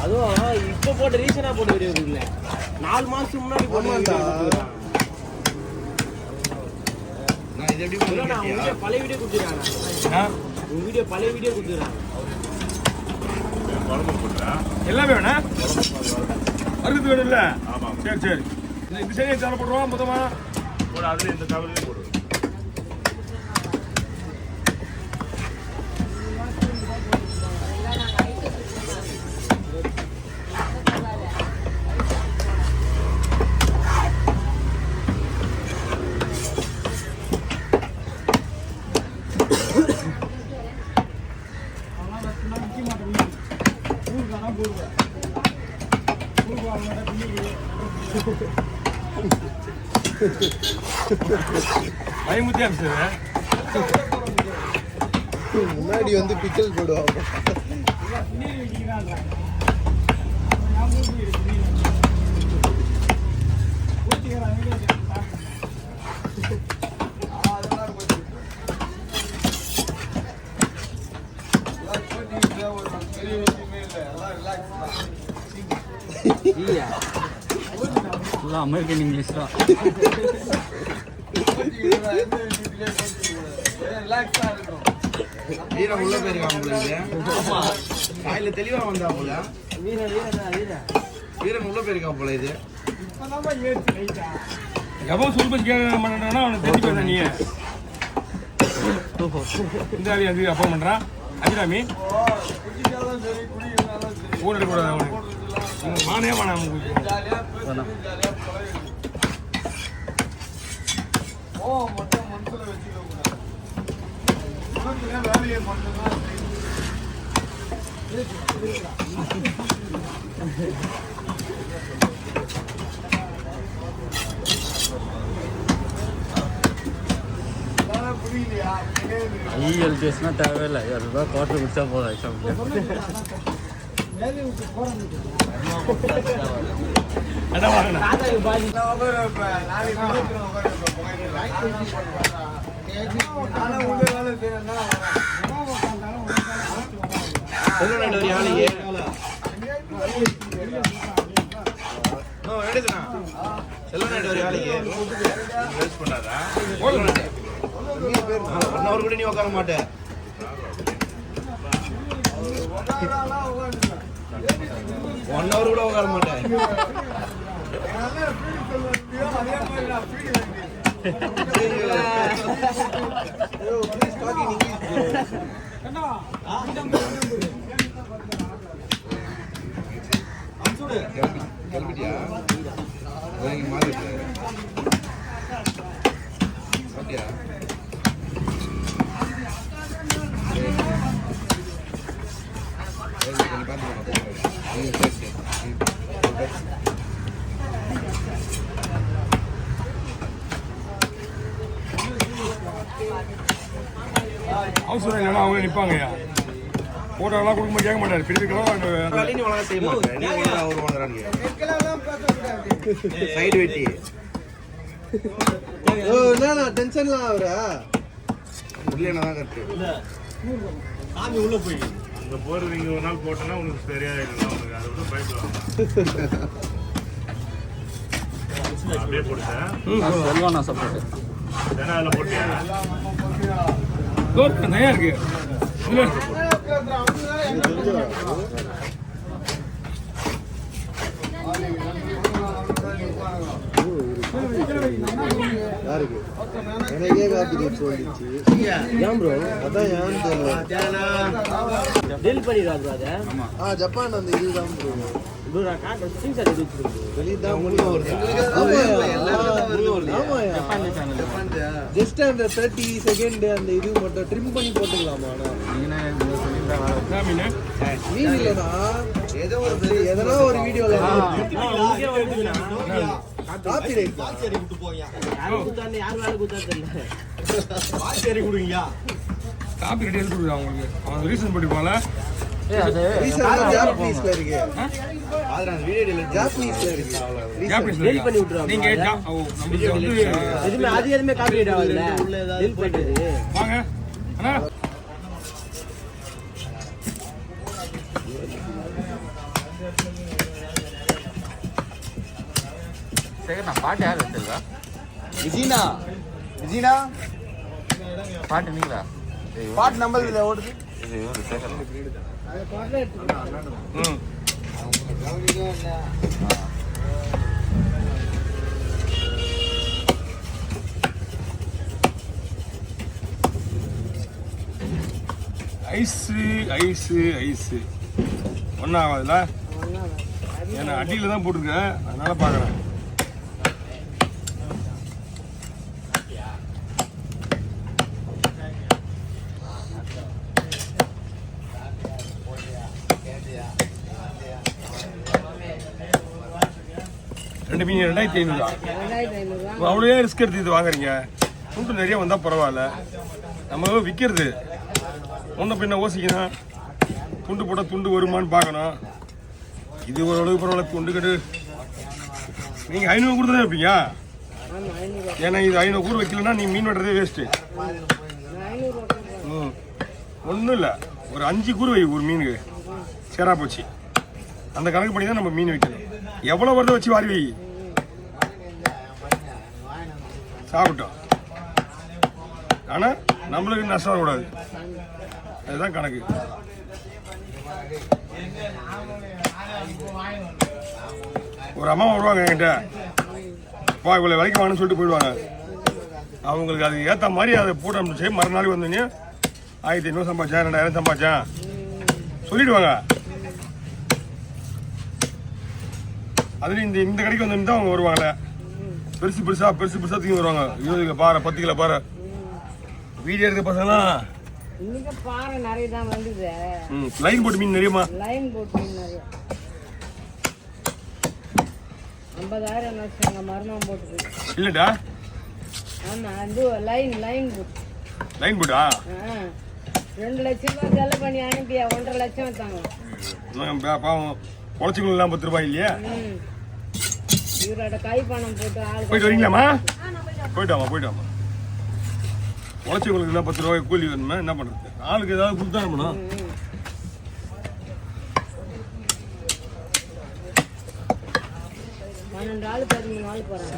அதுவும் இப்போ போட்டு ரீசனாக போட்டு வீடியோ இருக்குல்ல 4 மாதத்துக்கு முன்னாடி போட்டு பழைய வீடியோ கொடுத்துருக்காங்க. உங்க வீடியோ பழைய வீடியோ கொடுத்துருக்காங்க. எல்லாமே வேணா அறுபது வேணும் இல்லை? ஆமாம். சரி சரி. இந்த சைடு தவறு போடுவோம் மொத்தமாக போட. அதில் இந்த தவறுலையும் போடுவோம். முன்னாடி வந்து பிக்கல் போடுவாங்க. அமெரிக்கன் இங்கிலீஷ் தான். வீரம் உள்ள போயிருக்காங்க. காயில தெளிவா வந்தா போல. வீரன் உள்ள போயிருக்கான் போல. இது எவ்வளோ சொல்பஸ் கேட்க மாட்டேன்னா அவனை தெரிஞ்சு போயிருந்தா நீ இந்த ஆளி அது அப்போ பண்ணுறான். அஜிராமி கூட இருக்கக்கூடாது. அவனுக்கு மானே மானா வேலையை மட்டும்தான். ஐஎல்டிஎஸ்னா தேவையில்லை. அதுதான் குவார்டர் குடிச்சா போதும். கூட நீ உட்கார மாட்டேன். ஒன் ஹவர் கூட உட்கார மாட்டேன். கிளம்பிட்டியா? ஓகேயா? அவசரம் இல்லைன்னா அவங்க நிற்பாங்கய்யா. போட்டோலாம் கொடுக்கும்போது கேட்க மாட்டாரு. சைடு வெட்டி டென்ஷன்லாம் அவரா உள்ளதான் கட்டு. சாமி உள்ள போய் இந்த போறது இங்க ஒரு நாள் போட்டோன்னா உனக்கு சரியா இல்லை. உனக்கு அதை விட பயப்படுவாங்க. அப்படியே போட்டேன். ஏன்னா அதில் போட்டியா தனியா இருக்கு. யாருக்கு எனக்கே காப்பி சொல்லிச்சு. ஏன் ப்ரோ? அதான் ஏன்னு தெரியல. டெல் பண்ணிடுறாரு அது. ஜப்பான் அந்த இதுதான் ப்ரோ. ஜஸ்ட் அந்த 30 செகண்ட் அந்த இது மட்டும் ட்ரிம் பண்ணி போட்டுக்கலாமா? மீன் இல்லைனா எதனா ஒரு வீடியோல காப்பி ரைட் காப்பி ரைட் கொடுக்குறா உங்களுக்கு. அவன் ரீசன் பண்ணிப்பால. ஜாப்பனீஸ்ல இருக்கு. ஜாப்பனீஸ்ல இருக்கு. டெல் பண்ணி விட்டுறாங்க. நீங்க நமக்கு வந்து எதுமே அது எதுமே காப்பி ரைட் ஆகல. டெல் பண்ணிடுது. வாங்க அண்ணா. சேகர் நான் பாட்டு யார் வச்சிருக்கா? விஜினா விஜினா பாட்டு நீங்களா? பாட்டு நம்மள ஓடுது. இது இவரு சேகர். ம் ஐஸு ஐஸு ஐஸு ஒன்றும் ஆகாதுல்ல. ஏன்னா அடியில் தான் போட்டிருக்கேன், அதனால பார்க்குறேன். ரெண்டு மீன் 2500. அவ்வளோ ஏன் ரிஸ்க் எடுத்து இது வாங்குறீங்க? துண்டு நிறைய வந்தால் பரவாயில்ல, நம்ம விற்கிறது ஒன்றும் பின்ன யோசிக்கணும். துண்டு போட்டால் துண்டு வருமானு பார்க்கணும். இது ஓரளவுக்கு பரவாயில்ல. துண்டு கட்டு நீங்கள் 500 கூட தான் வைப்பீங்க. ஏன்னா இது 500 கூட வைக்கலன்னா நீ மீன் வெட்டுறதே வேஸ்ட்டு. ஒன்றும் இல்லை, ஒரு 5 கூறு வை ஒரு மீனுக்கு, சேரா போச்சு. அந்த கணக்கு பண்ணி தான் நம்ம மீன் வைக்கணும். எவ்வளோ வருதோ வச்சு வாரி வை, சாப்பிட்டோம். ஆனால் நம்மளுக்கு நஷ்டம் வரக்கூடாது, அதுதான் கணக்கு. ஒரு அம்மா வருவாங்க என்கிட்ட, வா இவ்வளோ விலைக்கு வாங்கன்னு சொல்லிட்டு போயிடுவாங்க. அவங்களுக்கு அது ஏற்ற மாதிரி அதை போட்டு அனுப்பிச்சு மறுநாள் வந்தோடனே 1500 சம்பாதிச்சேன், 2000 சம்பாதிச்சேன் சொல்லிடுவாங்க. அதுலேயும் இந்த கடைக்கு வந்து தான் அவங்க வருவாங்களே, பெருசு பெருசாக தூக்கி வருவாங்க. 20 கிலோ பாறை, 10 கிலோ பாறை. வீடியோ எடுக்க பசங்களாம் பாறை நிறைய தான் வந்தது. லைன் போட்டு மீன் நிறையமா? லைன் போட்டு மீன் நிறைய 50,000 வச்சாங்க, மருமம் போட்டு. இல்லடா, ஆமா அது லைன் போட்டு. லைன் போட்டா 2 லட்சம் ரூபாய் செலவு பண்ணி அனுப்பி 1.5 லட்சம் வச்சாங்க. பாவம் பொழைச்சிக்கலாம். 10 ரூபாய் இல்லையா? இவரோட கை பணம் போட்டு ஆள் போயிட்டு வரீங்களாம்மா? போயிட்டாமா. உழைச்சவங்களுக்கு எல்லாம் 10 ரூபாய் கூலி வேணுமா? என்ன பண்றது? ஆளுக்கு ஏதாவது கொடுத்தா நம்மளும். பன்னெண்டு ஆள் 13 ஆள் போறாங்க.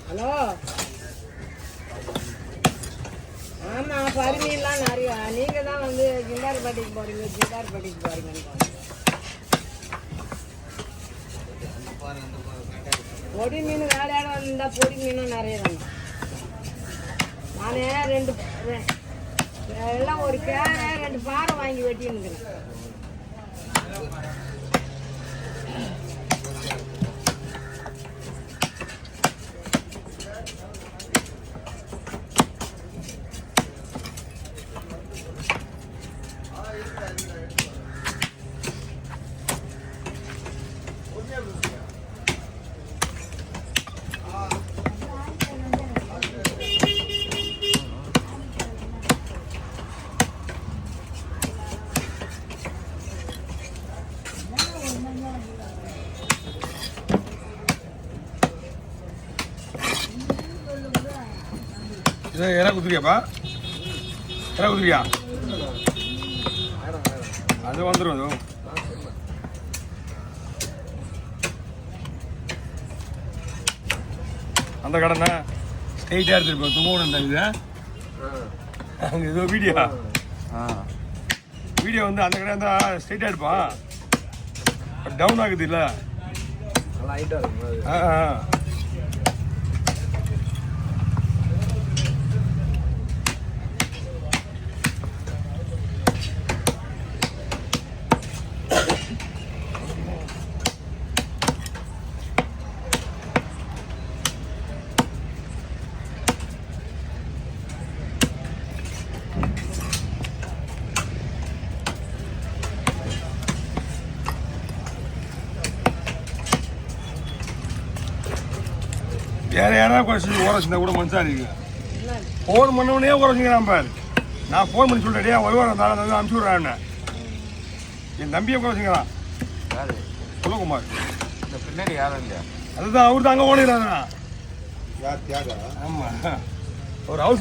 ஹலோ, ஆமா பருமிலாம் நிறைய. நீங்க தான் வந்து ஜிந்தார்பட்டிக்கு போறீங்கன்னு பொடி மீன் வேலையாட வந்தா பொடி மீனும் நிறைய தான். நானே எல்லாம் ஒரு கேரை 2 பாறை வாங்கி வெட்டின்னுக்கிறேன். இறா குத்துறியாப்பா? எல்லாம் குதிரியா அது வந்துடும் அதுவும் அந்த கடனை ஸ்ட்ரெயிட்டாக எடுத்துருப்போம் தும்போடு இருந்தாங்க அங்கே ஏதோ வீடியோ வீடியோ வந்து அந்த கடை இருந்தால் ஸ்ட்ரெயிட்டாக எடுப்பான் டவுன் ஆகுது இல்லை நல்லா ஹைட்டாக இருக்கும் ஆ வேற யாராவது குறைச்சி ஓரச்சிருந்தா கூட மனுஷா இருக்கு ஃபோன் பண்ணவனே குறைச்சிக்கிறான் பாரு நான் ஃபோன் பண்ணி சொல்லிட்டேன் வருவார் இருந்தாலும் அனுப்பிச்சி விட்றான்னு என் தம்பியை குறைச்சிக்கிறான் யாரு குலகுமார் இந்த பின்னாடி யாரும் இல்லையா அதுதான் அவர் தான் அங்கே ஓடுகிறாருண்ணா யார் தியாகா ஆமாம் ஒரு ஹவுஸ்